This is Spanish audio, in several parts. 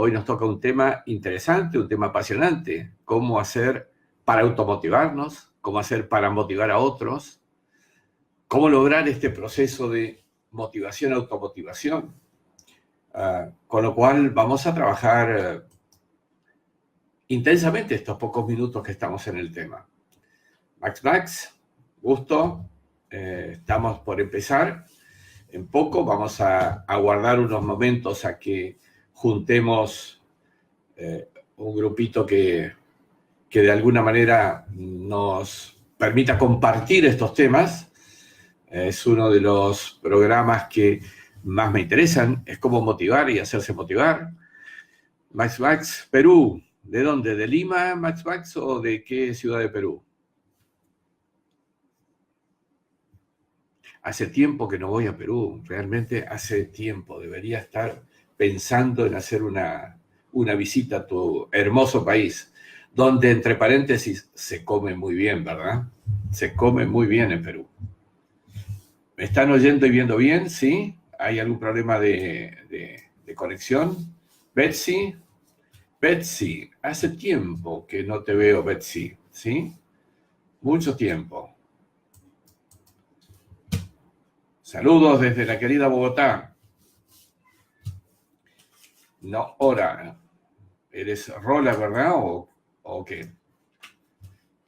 hoy nos toca un tema interesante, un tema apasionante. Cómo hacer para automotivarnos, cómo hacer para motivar a otros, cómo lograr este proceso de motivación-automotivación. Con lo cual vamos a trabajar intensamente estos pocos minutos que estamos en el tema. Max, gusto. Estamos por empezar. En poco vamos a guardar unos momentos a que juntemos un grupito que de alguna manera nos permita compartir estos temas. Es uno de los programas que más me interesan, es cómo motivar y hacerse motivar. Max, Perú. ¿De dónde? ¿De Lima, Max, o de qué ciudad de Perú? Hace tiempo que no voy a Perú, realmente hace tiempo. Debería estar pensando en hacer una visita a tu hermoso país, donde, entre paréntesis, se come muy bien, ¿verdad? Se come muy bien en Perú. ¿Me están oyendo y viendo bien? ¿Sí? ¿Hay algún problema de conexión? Betsy, hace tiempo que no te veo, Betsy, ¿sí? Mucho tiempo. Saludos desde la querida Bogotá. No, Hora. ¿Eres Rola, verdad? ¿O qué?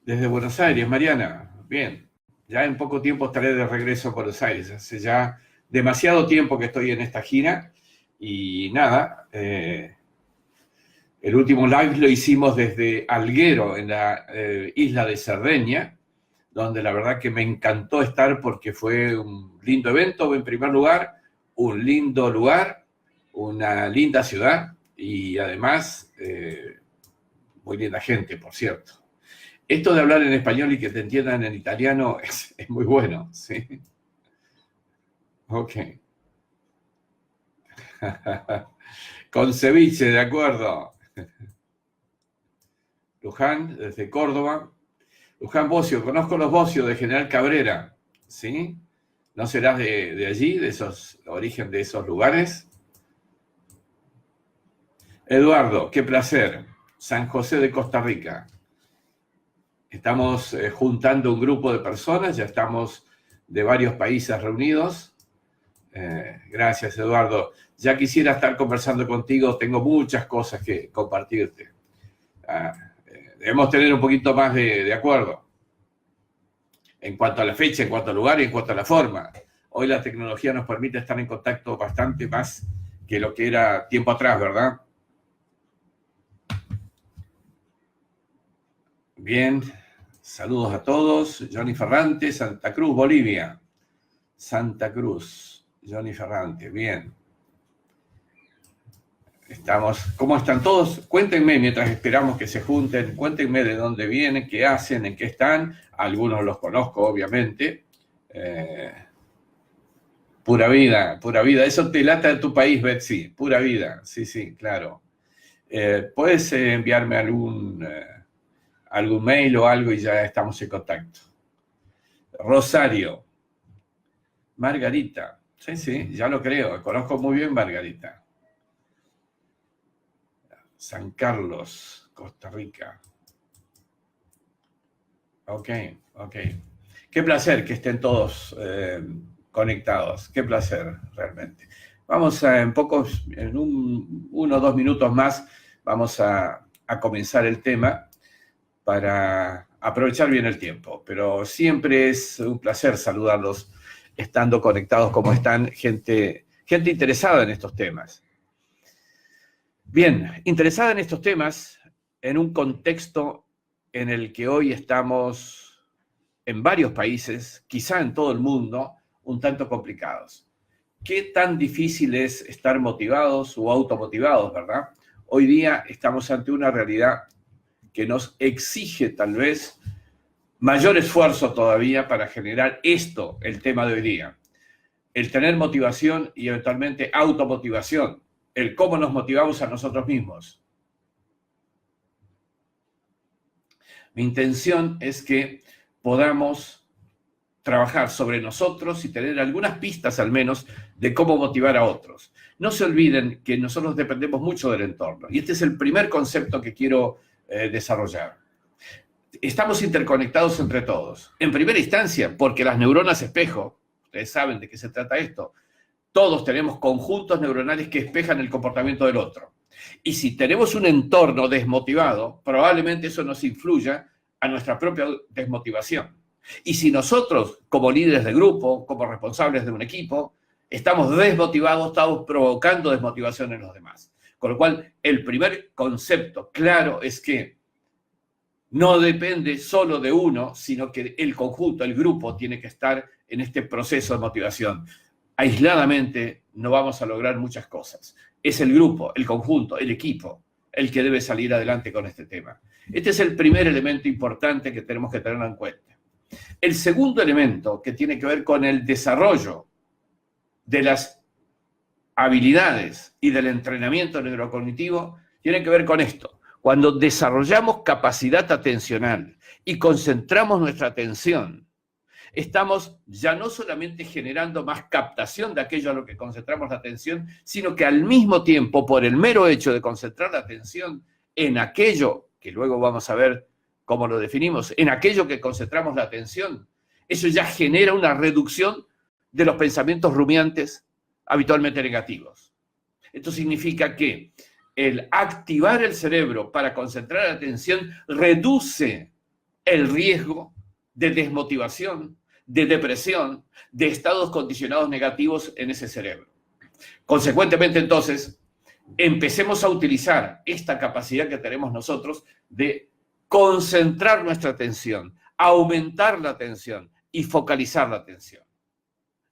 Desde Buenos Aires, Mariana. Bien. Ya en poco tiempo estaré de regreso a Buenos Aires. Hace ya demasiado tiempo que estoy en esta gira. Y nada, el último live lo hicimos desde Alguero, en la isla de Cerdeña, donde la verdad que me encantó estar porque fue un lindo evento, en primer lugar, un lindo lugar, una linda ciudad y además muy linda gente, por cierto. Esto de hablar en español y que te entiendan en italiano es muy bueno, ¿sí? Ok. Con ceviche, de acuerdo. Luján, desde Córdoba. Luján Bocio, conozco los Bocios de General Cabrera, ¿sí? ¿No serás de allí, de esos origen de esos lugares? Eduardo, qué placer. San José de Costa Rica. Estamos juntando un grupo de personas, ya estamos de varios países reunidos. Gracias, Eduardo. Ya quisiera estar conversando contigo, tengo muchas cosas que compartirte. Debemos tener un poquito más de acuerdo en cuanto a la fecha, en cuanto al lugar y en cuanto a la forma. Hoy la tecnología nos permite estar en contacto bastante más que lo que era tiempo atrás, ¿verdad? Bien, saludos a todos. Johnny Ferrante, Santa Cruz, Bolivia. Santa Cruz, Johnny Ferrante, bien. ¿Cómo están todos? Cuéntenme mientras esperamos que se junten, cuéntenme de dónde vienen, qué hacen, en qué están. Algunos los conozco, obviamente. Pura vida, pura vida. Eso te lata de tu país, Betsy. Pura vida, sí, claro. ¿Puedes enviarme algún mail o algo y ya estamos en contacto? Rosario. Margarita. Sí, ya lo creo. Conozco muy bien Margarita. San Carlos, Costa Rica. Ok. Qué placer que estén todos conectados. Qué placer, realmente. Vamos en uno o dos minutos más, vamos a comenzar el tema para aprovechar bien el tiempo. Pero siempre es un placer saludarlos estando conectados como están, gente interesada en estos temas. Bien, interesada en estos temas, en un contexto en el que hoy estamos en varios países, quizá en todo el mundo, un tanto complicados. ¿Qué tan difícil es estar motivados o automotivados, verdad? Hoy día estamos ante una realidad que nos exige tal vez mayor esfuerzo todavía para generar el tema de hoy día. El tener motivación y eventualmente automotivación. El cómo nos motivamos a nosotros mismos. Mi intención es que podamos trabajar sobre nosotros y tener algunas pistas al menos de cómo motivar a otros. No se olviden que nosotros dependemos mucho del entorno. Y este es el primer concepto que quiero desarrollar. Estamos interconectados entre todos. En primera instancia, porque las neuronas espejo, ustedes saben de qué se trata esto, todos tenemos conjuntos neuronales que espejan el comportamiento del otro. Y si tenemos un entorno desmotivado, probablemente eso nos influya a nuestra propia desmotivación. Y si nosotros, como líderes de grupo, como responsables de un equipo, estamos desmotivados, estamos provocando desmotivación en los demás. Con lo cual, el primer concepto claro es que no depende solo de uno, sino que el conjunto, el grupo, tiene que estar en este proceso de motivación. Aisladamente no vamos a lograr muchas cosas. Es el grupo, el conjunto, el equipo, el que debe salir adelante con este tema. Este es el primer elemento importante que tenemos que tener en cuenta. El segundo elemento, que tiene que ver con el desarrollo de las habilidades y del entrenamiento neurocognitivo, tiene que ver con esto. Cuando desarrollamos capacidad atencional y concentramos nuestra atención, estamos ya no solamente generando más captación de aquello a lo que concentramos la atención, sino que al mismo tiempo, por el mero hecho de concentrar la atención en aquello, que luego vamos a ver cómo lo definimos, en aquello que concentramos la atención, eso ya genera una reducción de los pensamientos rumiantes habitualmente negativos. Esto significa que el activar el cerebro para concentrar la atención reduce el riesgo de desmotivación, de depresión, de estados condicionados negativos en ese cerebro. Consecuentemente, entonces, empecemos a utilizar esta capacidad que tenemos nosotros de concentrar nuestra atención, aumentar la atención y focalizar la atención.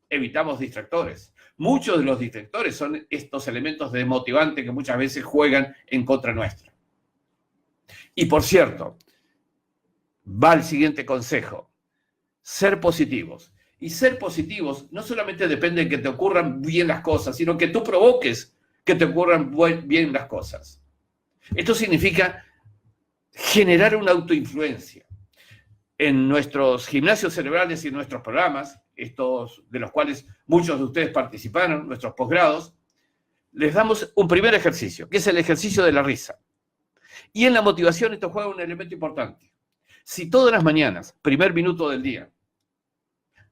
Evitamos distractores. Muchos de los distractores son estos elementos desmotivantes que muchas veces juegan en contra nuestra. Y por cierto, va el siguiente consejo: ser positivos. Y ser positivos no solamente depende de que te ocurran bien las cosas, sino que tú provoques que te ocurran bien las cosas. Esto significa generar una autoinfluencia. En nuestros gimnasios cerebrales y en nuestros programas, estos de los cuales muchos de ustedes participaron, nuestros posgrados, les damos un primer ejercicio, que es el ejercicio de la risa. Y en la motivación esto juega un elemento importante. Si todas las mañanas, primer minuto del día,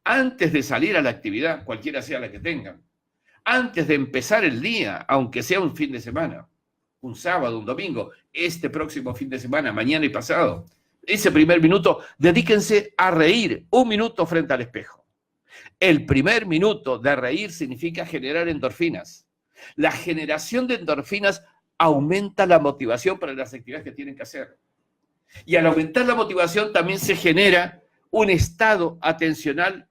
antes de salir a la actividad, cualquiera sea la que tengan, antes de empezar el día, aunque sea un fin de semana, un sábado, un domingo, este próximo fin de semana, mañana y pasado, ese primer minuto, dedíquense a reír un minuto frente al espejo. El primer minuto de reír significa generar endorfinas. La generación de endorfinas aumenta la motivación para las actividades que tienen que hacer. Y al aumentar la motivación también se genera un estado atencional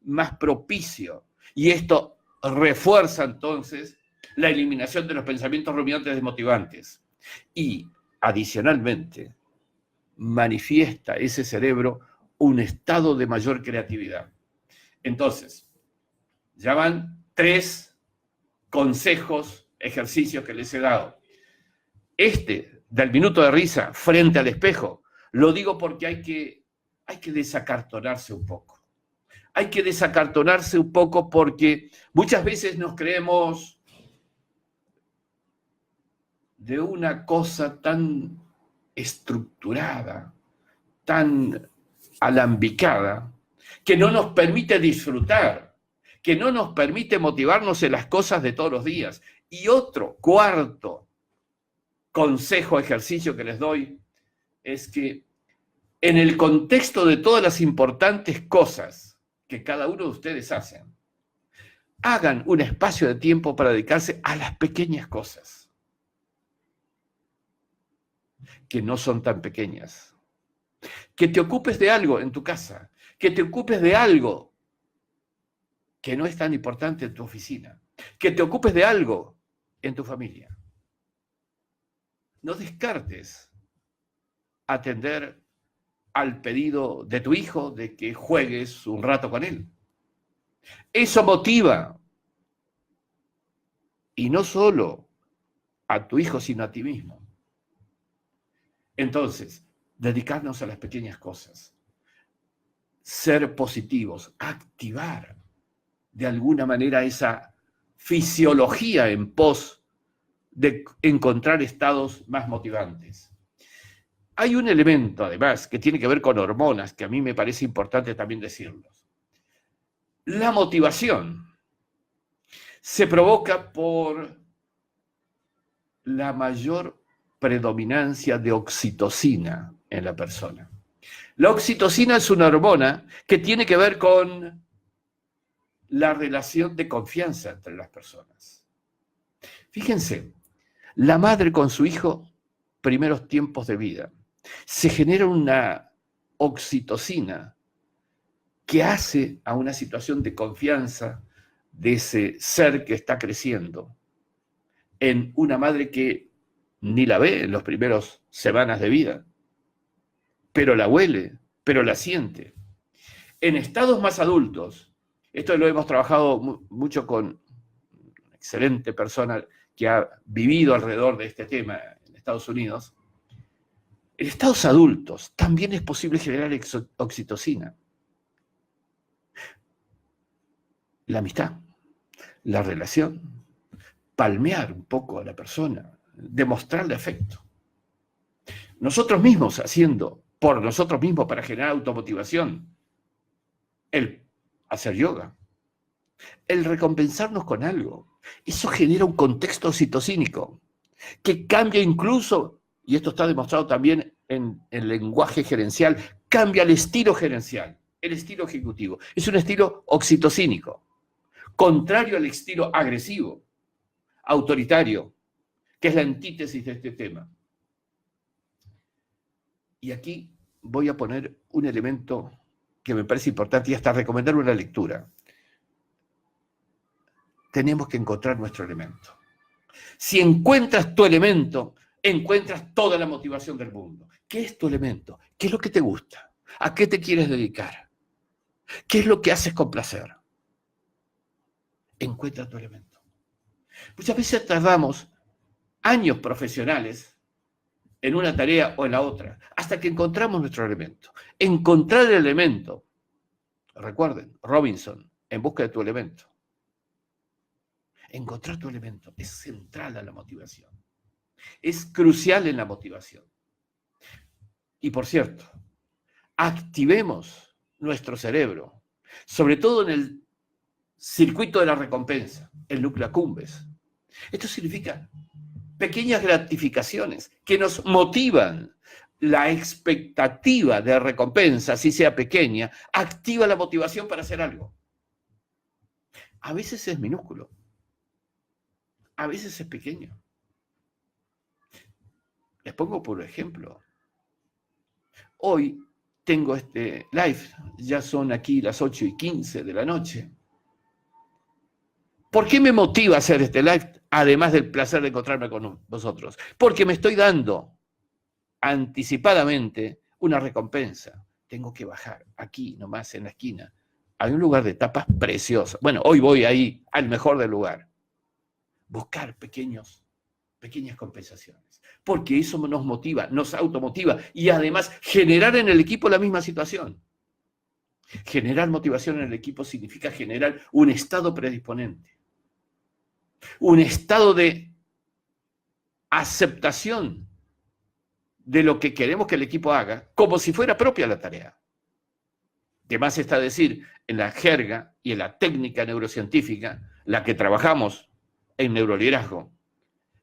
más propicio. Y esto refuerza entonces la eliminación de los pensamientos rumiantes desmotivantes. Y adicionalmente manifiesta ese cerebro un estado de mayor creatividad. Entonces, ya van 3 consejos, ejercicios que les he dado. Este del minuto de risa frente al espejo, lo digo porque hay que desacartonarse un poco. Hay que desacartonarse un poco porque muchas veces nos creemos de una cosa tan estructurada, tan alambicada, que no nos permite disfrutar, que no nos permite motivarnos en las cosas de todos los días. Y otro, cuarto consejo, ejercicio que les doy, es que en el contexto de todas las importantes cosas que cada uno de ustedes hacen, hagan un espacio de tiempo para dedicarse a las pequeñas cosas, que no son tan pequeñas. Que te ocupes de algo en tu casa, que te ocupes de algo que no es tan importante en tu oficina, que te ocupes de algo en tu familia. No descartes atender al pedido de tu hijo de que juegues un rato con él. Eso motiva. Y no solo a tu hijo, sino a ti mismo. Entonces, dedicarnos a las pequeñas cosas. ser positivos, activar de alguna manera esa fisiología en pos de encontrar estados más motivantes. Hay un elemento, además, que tiene que ver con hormonas, que a mí me parece importante también decirlos. La motivación se provoca por la mayor predominancia de oxitocina en la persona. La oxitocina es una hormona que tiene que ver con la relación de confianza entre las personas. Fíjense, la madre con su hijo, primeros tiempos de vida, se genera una oxitocina que hace a una situación de confianza de ese ser que está creciendo en una madre que ni la ve en las primeras semanas de vida, pero la huele, pero la siente. En estados más adultos, esto lo hemos trabajado mucho con una excelente persona que ha vivido alrededor de este tema en Estados Unidos. En estados adultos también es posible generar oxitocina. La amistad, la relación, palmear un poco a la persona, demostrarle afecto. Nosotros mismos haciendo por nosotros mismos para generar automotivación, el hacer yoga, el recompensarnos con algo, eso genera un contexto oxitocínico que cambia incluso, y esto está demostrado también en el lenguaje gerencial, cambia el estilo gerencial, el estilo ejecutivo. Es un estilo oxitocínico, contrario al estilo agresivo, autoritario, que es la antítesis de este tema. Y aquí voy a poner un elemento que me parece importante y hasta recomendar una lectura. Tenemos que encontrar nuestro elemento. Si encuentras tu elemento, encuentras toda la motivación del mundo. ¿Qué es tu elemento? ¿Qué es lo que te gusta? ¿A qué te quieres dedicar? ¿Qué es lo que haces con placer? Encuentra tu elemento. Muchas veces tardamos años profesionales en una tarea o en la otra, hasta que encontramos nuestro elemento. Encontrar el elemento, recuerden, Robinson, En busca de tu elemento. Encontrar tu elemento es central a la motivación. Es crucial en la motivación. Y por cierto, activemos nuestro cerebro, sobre todo en el circuito de la recompensa, el núcleo accumbens. Esto significa pequeñas gratificaciones que nos motivan. La expectativa de recompensa, si sea pequeña, activa la motivación para hacer algo. A veces es minúsculo, a veces es pequeño. Les pongo por ejemplo. Hoy tengo este live, ya son aquí las 8:15 de la noche. ¿Por qué me motiva hacer este live? Además del placer de encontrarme con vosotros. Porque me estoy dando anticipadamente una recompensa. Tengo que bajar aquí, nomás en la esquina. Hay un lugar de tapas precioso. Bueno, hoy voy ahí, al mejor del lugar. Buscar pequeñas compensaciones. Porque eso nos motiva, nos automotiva. Y además, generar en el equipo la misma situación. Generar motivación en el equipo significa generar un estado predisponente. Un estado de aceptación de lo que queremos que el equipo haga, como si fuera propia la tarea. De más está decir, en la jerga y en la técnica neurocientífica, la que trabajamos en neuroliderazgo,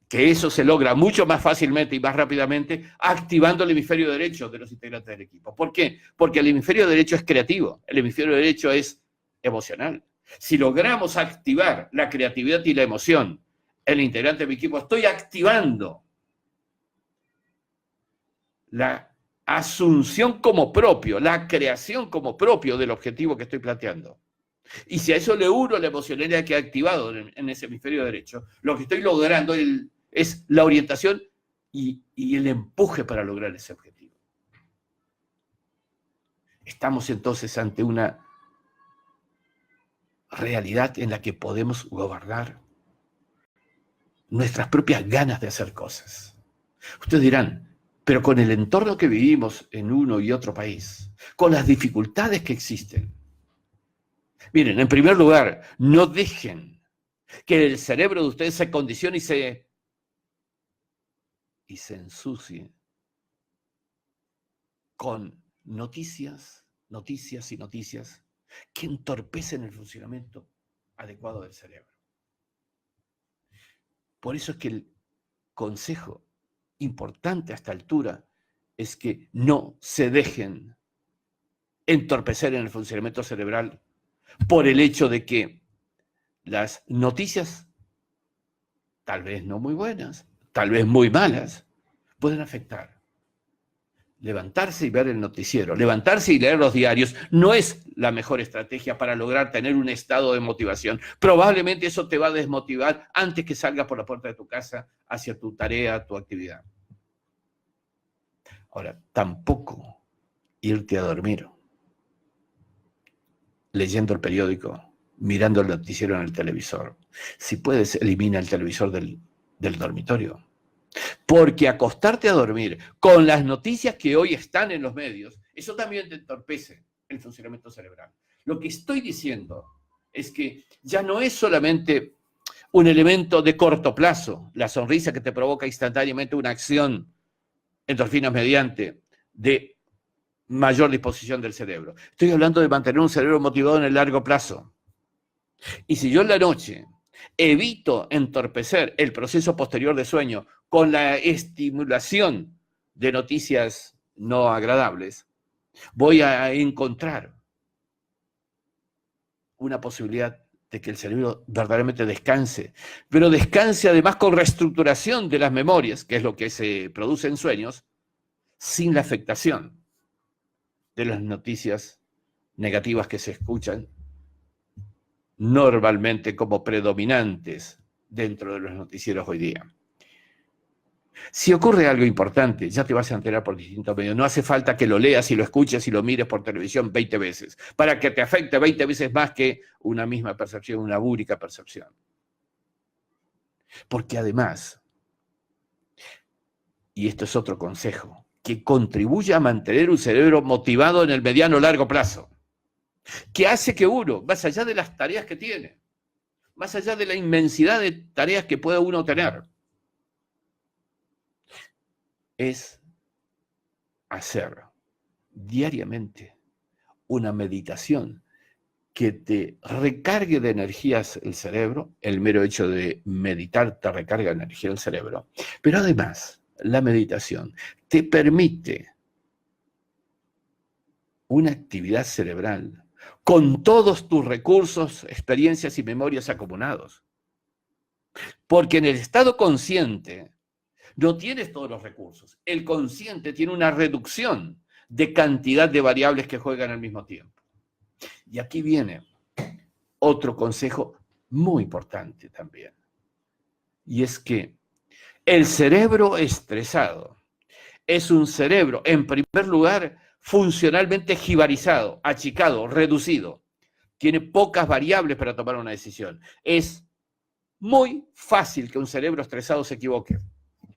que eso se logra mucho más fácilmente y más rápidamente activando el hemisferio derecho de los integrantes del equipo. ¿Por qué? Porque el hemisferio derecho es creativo, el hemisferio derecho es emocional. Si logramos activar la creatividad y la emoción, el integrante de mi equipo, estoy activando la asunción como propio, la creación como propio del objetivo que estoy planteando. Y si a eso le uno la emocionalidad que he activado en ese hemisferio derecho, lo que estoy logrando es la orientación y el empuje para lograr ese objetivo. Estamos entonces ante una realidad en la que podemos gobernar nuestras propias ganas de hacer cosas. Ustedes dirán, Pero con el entorno que vivimos en uno y otro país, con las dificultades que existen. Miren, en primer lugar, no dejen que el cerebro de ustedes se condicione y se ensucie con noticias que entorpecen el funcionamiento adecuado del cerebro. Por eso es que el consejo importante a esta altura es que no se dejen entorpecer en el funcionamiento cerebral por el hecho de que las noticias, tal vez no muy buenas, tal vez muy malas, pueden afectar. Levantarse y ver el noticiero, levantarse y leer los diarios no es la mejor estrategia para lograr tener un estado de motivación. Probablemente eso te va a desmotivar antes que salgas por la puerta de tu casa hacia tu tarea, tu actividad. Ahora, tampoco irte a dormir leyendo el periódico, mirando el noticiero en el televisor. Si puedes, elimina el televisor del dormitorio. Porque acostarte a dormir con las noticias que hoy están en los medios, eso también te entorpece el funcionamiento cerebral. Lo que estoy diciendo es que ya no es solamente un elemento de corto plazo, la sonrisa que te provoca instantáneamente una acción, endorfinas mediante, de mayor disposición del cerebro. Estoy hablando de mantener un cerebro motivado en el largo plazo. Y si yo en la noche evito entorpecer el proceso posterior de sueño con la estimulación de noticias no agradables, voy a encontrar una posibilidad de que el cerebro verdaderamente descanse, pero descanse además con reestructuración de las memorias, que es lo que se produce en sueños, sin la afectación de las noticias negativas que se escuchan normalmente como predominantes dentro de los noticieros hoy día. Si ocurre algo importante, ya te vas a enterar por distintos medios. No hace falta que lo leas y lo escuches y lo mires por televisión 20 veces, para que te afecte 20 veces más que una misma percepción, una única percepción. Porque además, y esto es otro consejo, que contribuye a mantener un cerebro motivado en el mediano o largo plazo, que hace que uno, más allá de las tareas que tiene, más allá de la inmensidad de tareas que puede uno tener, es hacer diariamente una meditación que te recargue de energías el cerebro. El mero hecho de meditar te recarga de energía el cerebro. Pero además, la meditación te permite una actividad cerebral con todos tus recursos, experiencias y memorias acumulados. Porque en el estado consciente no tienes todos los recursos. El consciente tiene una reducción de cantidad de variables que juegan al mismo tiempo. Y aquí viene otro consejo muy importante también. Y es que el cerebro estresado es un cerebro, en primer lugar, funcionalmente jibarizado, achicado, reducido. Tiene pocas variables para tomar una decisión. Es muy fácil que un cerebro estresado se equivoque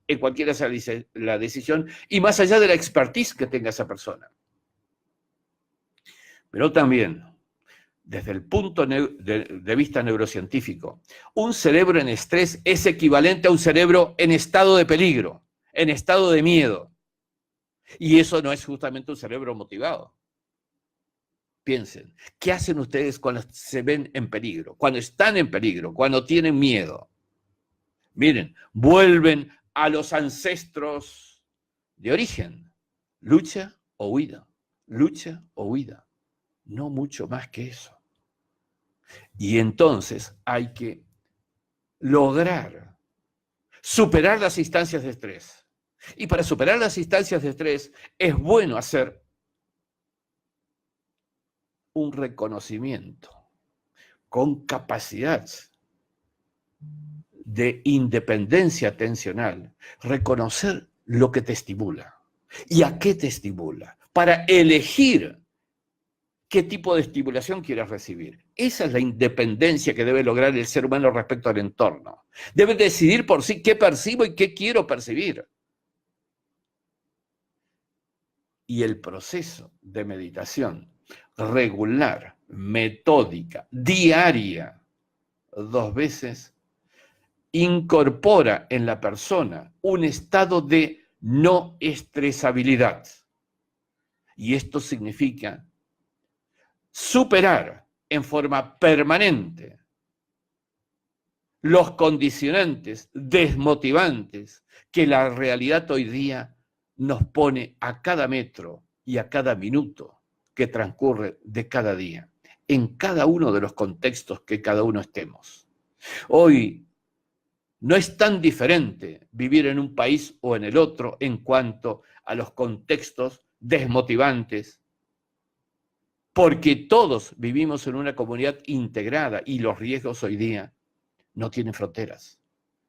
en cualquiera sea la decisión y más allá de la expertise que tenga esa persona. Pero también, desde el punto de vista neurocientífico, un cerebro en estrés es equivalente a un cerebro en estado de peligro, en estado de miedo. Y eso no es justamente un cerebro motivado. Piensen, ¿qué hacen ustedes cuando se ven en peligro? Cuando están en peligro, cuando tienen miedo. Miren, vuelven a los ancestros de origen. Lucha o huida. Lucha o huida. No mucho más que eso. Y entonces hay que lograr superar las instancias de estrés. Y para superar las instancias de estrés es bueno hacer un reconocimiento con capacidad de independencia atencional, reconocer lo que te estimula y a qué te estimula, para elegir qué tipo de estimulación quieres recibir. Esa es la independencia que debe lograr el ser humano respecto al entorno. Debe decidir por sí qué percibo y qué quiero percibir. Y el proceso de meditación regular, metódica, diaria, 2 veces, incorpora en la persona un estado de no estresabilidad. Y esto significa superar en forma permanente los condicionantes desmotivantes que la realidad hoy día nos pone a cada metro y a cada minuto que transcurre de cada día, en cada uno de los contextos que cada uno estemos. Hoy no es tan diferente vivir en un país o en el otro en cuanto a los contextos desmotivantes, porque todos vivimos en una comunidad integrada y los riesgos hoy día no tienen fronteras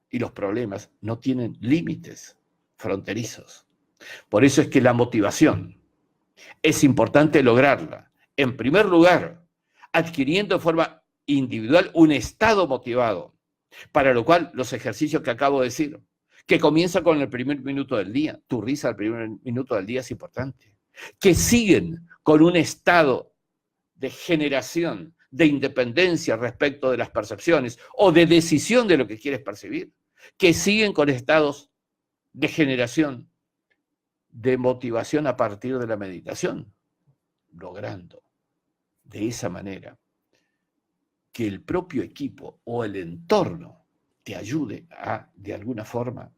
y los problemas no tienen límites fronterizos. Por eso es que la motivación es importante lograrla, en primer lugar, adquiriendo de forma individual un estado motivado, para lo cual los ejercicios que acabo de decir, que comienza con el primer minuto del día, tu risa al primer minuto del día es importante, que siguen con un estado de generación, de independencia respecto de las percepciones o de decisión de lo que quieres percibir, que siguen con estados de generación, de motivación a partir de la meditación, logrando de esa manera que el propio equipo o el entorno te ayude a, de alguna forma,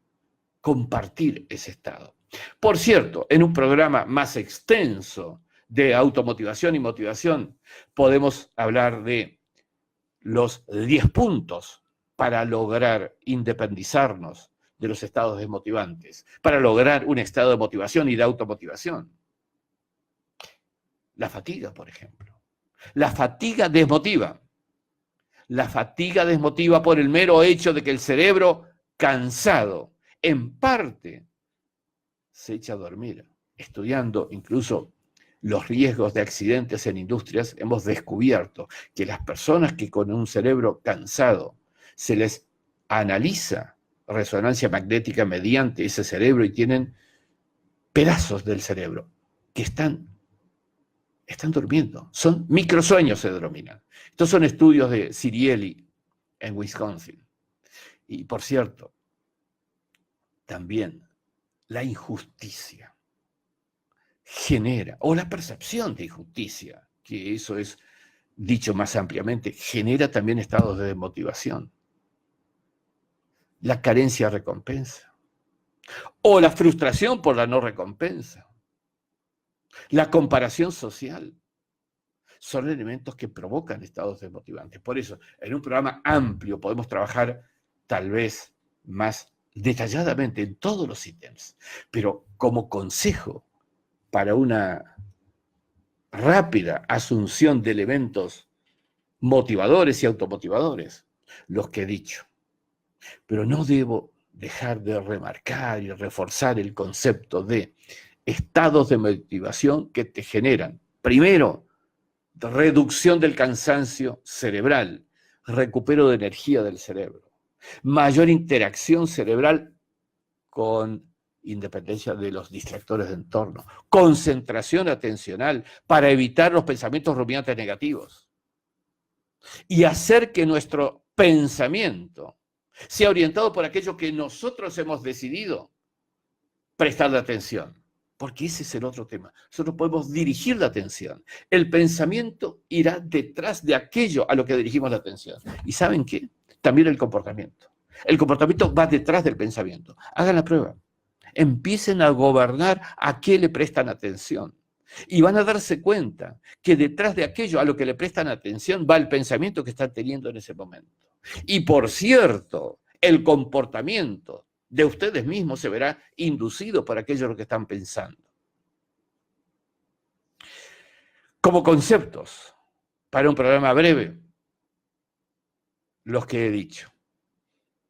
compartir ese estado. Por cierto, en un programa más extenso de automotivación y motivación, podemos hablar de los 10 puntos para lograr independizarnos de los estados desmotivantes, para lograr un estado de motivación y de automotivación. La fatiga, por ejemplo. La fatiga desmotiva. La fatiga desmotiva por el mero hecho de que el cerebro, cansado, en parte, se echa a dormir. Estudiando incluso los riesgos de accidentes en industrias, hemos descubierto que las personas que con un cerebro cansado se les analiza resonancia magnética mediante ese cerebro y tienen pedazos del cerebro que están durmiendo. Son microsueños, se denominan. Estos son estudios de Cirielli en Wisconsin. Y por cierto, también la injusticia genera, o la percepción de injusticia, que eso es dicho más ampliamente, genera también estados de desmotivación. La carencia de recompensa, o la frustración por la no recompensa, la comparación social, son elementos que provocan estados desmotivantes. Por eso, en un programa amplio podemos trabajar tal vez más detalladamente en todos los ítems, pero como consejo para una rápida asunción de elementos motivadores y automotivadores, los que he dicho. Pero no debo dejar de remarcar y reforzar el concepto de estados de motivación que te generan, primero, reducción del cansancio cerebral, recupero de energía del cerebro, mayor interacción cerebral con independencia de los distractores de entorno, concentración atencional para evitar los pensamientos rumiantes negativos y hacer que nuestro pensamiento sea orientado por aquello que nosotros hemos decidido prestarle atención. Porque ese es el otro tema. Nosotros podemos dirigir la atención. El pensamiento irá detrás de aquello a lo que dirigimos la atención. ¿Y saben qué? También el comportamiento. El comportamiento va detrás del pensamiento. Hagan la prueba. Empiecen a gobernar a qué le prestan atención. Y van a darse cuenta que detrás de aquello a lo que le prestan atención va el pensamiento que están teniendo en ese momento. Y por cierto, el comportamiento de ustedes mismos se verá inducido por aquello lo que están pensando. Como conceptos, para un programa breve, los que he dicho.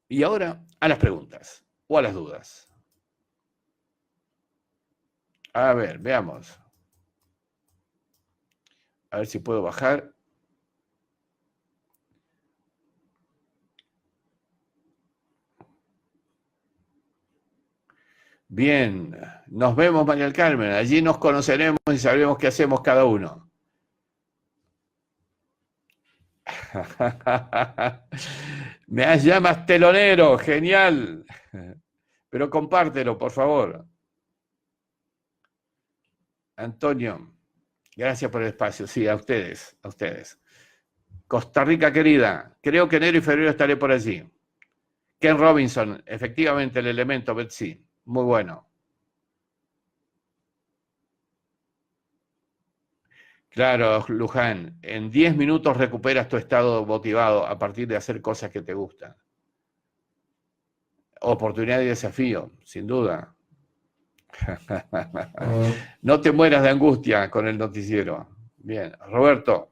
Y ahora a las preguntas o a las dudas. A ver, veamos. A ver si puedo bajar. Bien, nos vemos, María del Carmen. Allí nos conoceremos y sabremos qué hacemos cada uno. Me llamas telonero, genial. Pero compártelo, por favor. Antonio, gracias por el espacio. Sí, a ustedes, a ustedes. Costa Rica querida, creo que enero y febrero estaré por allí. Ken Robinson, efectivamente el elemento Betsy, muy bueno. Claro, Luján, en 10 minutos recuperas tu estado motivado a partir de hacer cosas que te gustan. Oportunidad y desafío, sin duda. No te mueras de angustia con el noticiero. Bien, Roberto.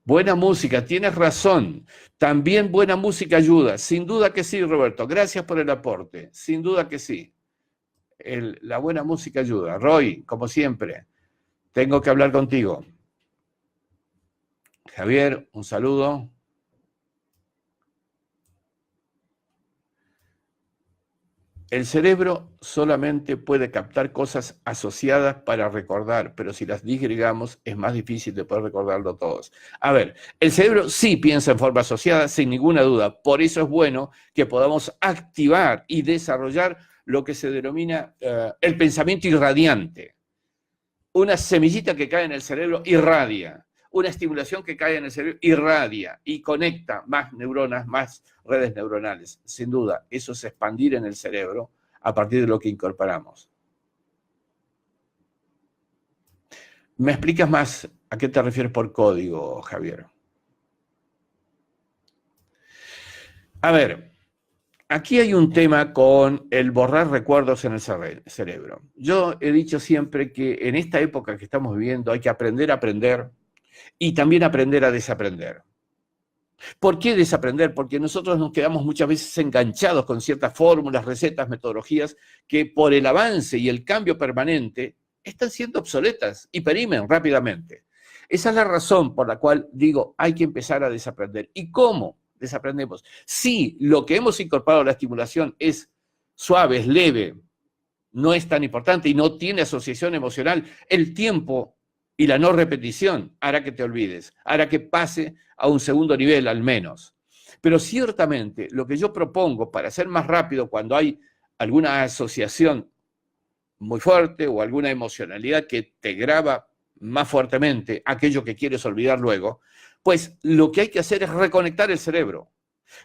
Buena música, tienes razón. También buena música ayuda. Sin duda que sí, Roberto. Gracias por el aporte. Sin duda que sí. La buena música ayuda. Roy, como siempre, tengo que hablar contigo. Javier, un saludo. El cerebro solamente puede captar cosas asociadas para recordar, pero si las disgregamos es más difícil de poder recordarlo todos. A ver, el cerebro sí piensa en forma asociada, sin ninguna duda. Por eso es bueno que podamos activar y desarrollar lo que se denomina el pensamiento irradiante. Una semillita que cae en el cerebro irradia. Una estimulación que cae en el cerebro irradia y conecta más neuronas, más redes neuronales. Sin duda, eso es expandir en el cerebro a partir de lo que incorporamos. ¿Me explicas más a qué te refieres por código, Javier? A ver, aquí hay un tema con el borrar recuerdos en el cerebro. Yo he dicho siempre que en esta época que estamos viviendo hay que aprender a aprender y también aprender a desaprender. ¿Por qué desaprender? Porque nosotros nos quedamos muchas veces enganchados con ciertas fórmulas, recetas, metodologías que por el avance y el cambio permanente están siendo obsoletas y perimen rápidamente. Esa es la razón por la cual digo, hay que empezar a desaprender. ¿Y cómo desaprendemos? Si lo que hemos incorporado a la estimulación es suave, es leve, no es tan importante y no tiene asociación emocional, el tiempo y la no repetición hará que te olvides, hará que pase a un segundo nivel al menos. Pero ciertamente lo que yo propongo para ser más rápido cuando hay alguna asociación muy fuerte o alguna emocionalidad que te graba más fuertemente aquello que quieres olvidar luego, pues lo que hay que hacer es reconectar el cerebro.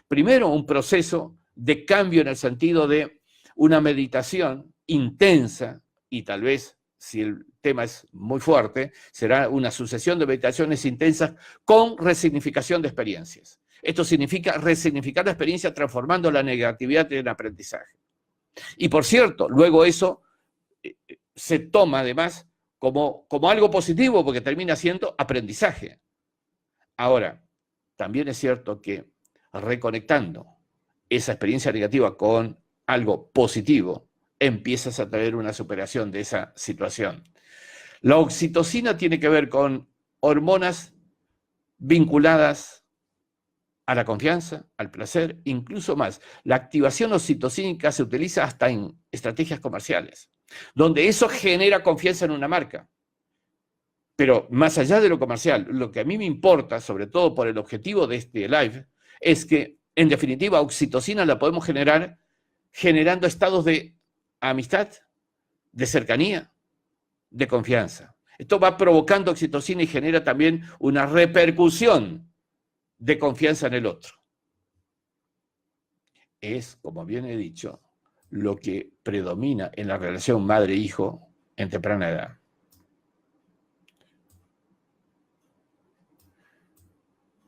Primero, un proceso de cambio en el sentido de una meditación intensa y tal vez, si el tema es muy fuerte, será una sucesión de meditaciones intensas con resignificación de experiencias. Esto significa resignificar la experiencia transformando la negatividad en aprendizaje. Y por cierto, luego eso se toma además como algo positivo porque termina siendo aprendizaje. Ahora, también es cierto que reconectando esa experiencia negativa con algo positivo, empiezas a tener una superación de esa situación. La oxitocina tiene que ver con hormonas vinculadas a la confianza, al placer, incluso más. La activación oxitocínica se utiliza hasta en estrategias comerciales, donde eso genera confianza en una marca. Pero más allá de lo comercial, lo que a mí me importa, sobre todo por el objetivo de este live, es que, en definitiva, oxitocina la podemos generar generando estados de amistad, de cercanía, de confianza. Esto va provocando oxitocina y genera también una repercusión de confianza en el otro. Es, como bien he dicho, lo que predomina en la relación madre-hijo en temprana edad.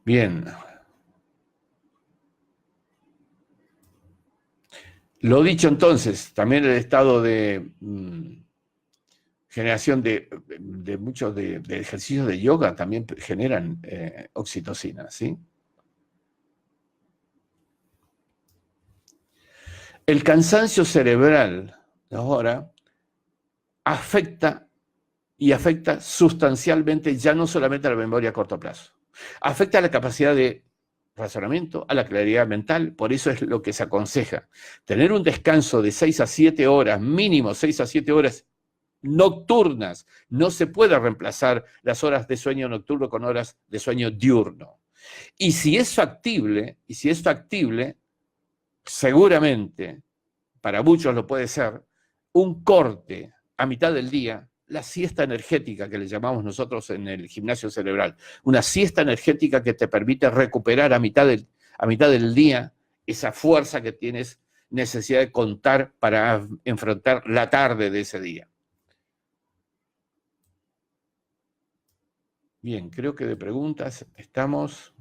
Bien. Lo dicho entonces, también el estado de generación de muchos de ejercicios de yoga también generan oxitocina, ¿sí? El cansancio cerebral ahora afecta sustancialmente ya no solamente a la memoria a corto plazo, afecta a la capacidad de razonamiento, a la claridad mental. Por eso es lo que se aconseja. Tener un descanso de 6 a 7 horas, mínimo 6 a 7 horas nocturnas. No se puede reemplazar las horas de sueño nocturno con horas de sueño diurno. Y si es factible, seguramente, para muchos lo puede ser, un corte a mitad del día, la siesta energética que le llamamos nosotros en el gimnasio cerebral, una siesta energética que te permite recuperar a mitad del día esa fuerza que tienes necesidad de contar para enfrentar la tarde de ese día. Bien, creo que de preguntas estamos.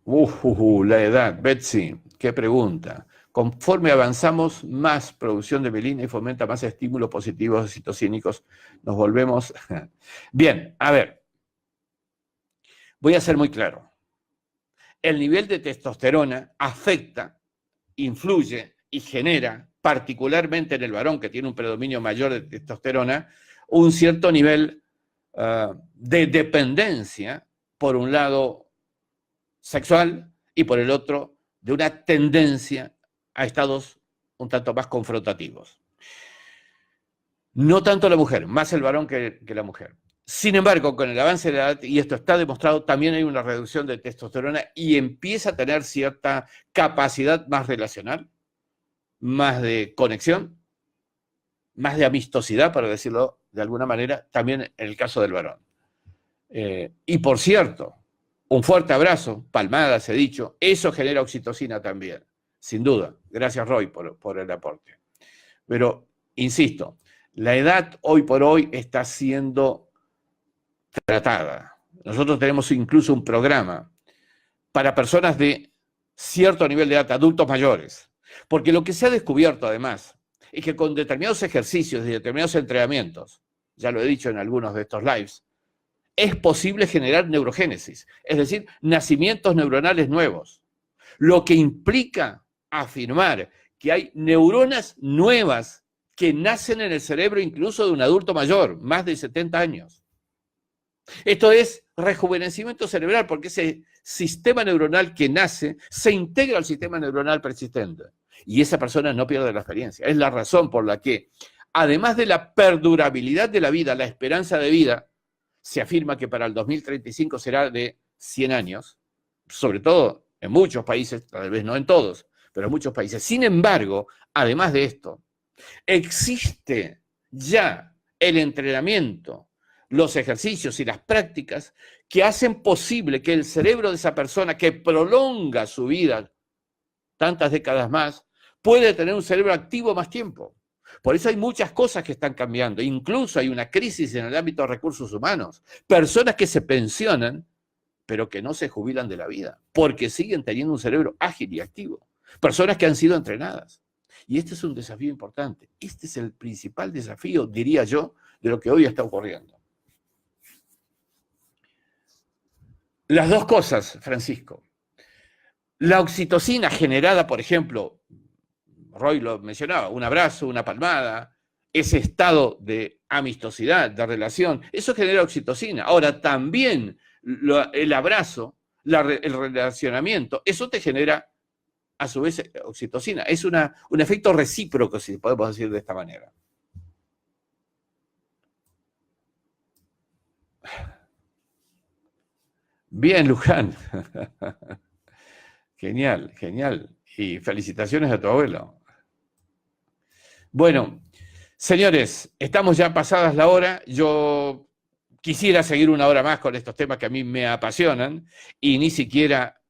La edad, Betsy, qué pregunta. Conforme avanzamos, más producción de mielina y fomenta más estímulos positivos citocínicos. Nos volvemos... Bien, a ver. Voy a ser muy claro. El nivel de testosterona afecta, influye y genera, particularmente en el varón que tiene un predominio mayor de testosterona, un cierto nivel de dependencia, por un lado sexual y por el otro de una tendencia a estados un tanto más confrontativos. No tanto la mujer, más el varón que la mujer. Sin embargo, con el avance de la edad, y esto está demostrado, también hay una reducción de testosterona y empieza a tener cierta capacidad más relacional, más de conexión, más de amistosidad, para decirlo de alguna manera, también en el caso del varón. Y por cierto, un fuerte abrazo, palmadas, he dicho, eso genera oxitocina también, sin duda. Gracias, Roy, por el aporte. Pero, insisto, la edad hoy por hoy está siendo tratada. Nosotros tenemos incluso un programa para personas de cierto nivel de edad, adultos mayores. Porque lo que se ha descubierto, además, es que con determinados ejercicios y determinados entrenamientos, ya lo he dicho en algunos de estos lives, es posible generar neurogénesis, es decir, nacimientos neuronales nuevos, lo que implica afirmar que hay neuronas nuevas que nacen en el cerebro incluso de un adulto mayor, más de 70 años. Esto es rejuvenecimiento cerebral, porque ese sistema neuronal que nace se integra al sistema neuronal persistente y esa persona no pierde la experiencia. Es la razón por la que, además de la perdurabilidad de la vida, la esperanza de vida, se afirma que para el 2035 será de 100 años, sobre todo en muchos países, tal vez no en todos, pero en muchos países. Sin embargo, además de esto, existe ya el entrenamiento, los ejercicios y las prácticas que hacen posible que el cerebro de esa persona que prolonga su vida tantas décadas más, puede tener un cerebro activo más tiempo. Por eso hay muchas cosas que están cambiando. Incluso hay una crisis en el ámbito de recursos humanos. Personas que se pensionan, pero que no se jubilan de la vida, porque siguen teniendo un cerebro ágil y activo. Personas que han sido entrenadas. Y este es un desafío importante. Este es el principal desafío, diría yo, de lo que hoy está ocurriendo. Las dos cosas, Francisco. La oxitocina generada, por ejemplo, Roy lo mencionaba, un abrazo, una palmada, ese estado de amistosidad, de relación, eso genera oxitocina. Ahora, también el abrazo, el relacionamiento, eso te genera, a su vez, oxitocina. Es un efecto recíproco, si podemos decir de esta manera. Bien, Luján. Genial, genial. Y felicitaciones a tu abuelo. Bueno, señores, estamos ya pasadas la hora. Yo quisiera seguir una hora más con estos temas que a mí me apasionan y ni siquiera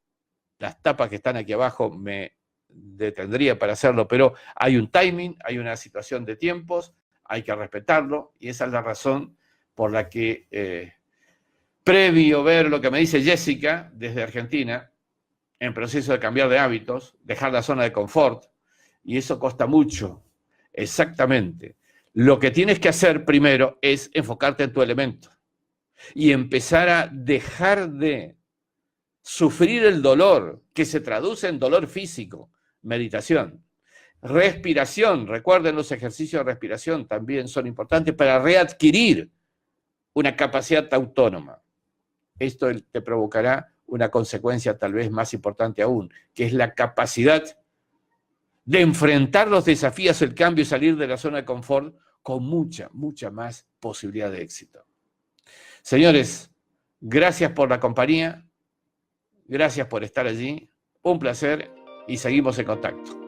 las tapas que están aquí abajo me detendría para hacerlo, pero hay un timing, hay una situación de tiempos, hay que respetarlo y esa es la razón por la que, previo ver lo que me dice Jessica desde Argentina, en proceso de cambiar de hábitos, dejar la zona de confort, y eso cuesta mucho. Exactamente. Lo que tienes que hacer primero es enfocarte en tu elemento y empezar a dejar de sufrir el dolor que se traduce en dolor físico. Meditación. Respiración. Recuerden, los ejercicios de respiración también son importantes para readquirir una capacidad autónoma. Esto te provocará una consecuencia tal vez más importante aún, que es la capacidad de enfrentar los desafíos, el cambio y salir de la zona de confort con mucha más posibilidad de éxito. Señores, gracias por la compañía, gracias por estar allí, un placer y seguimos en contacto.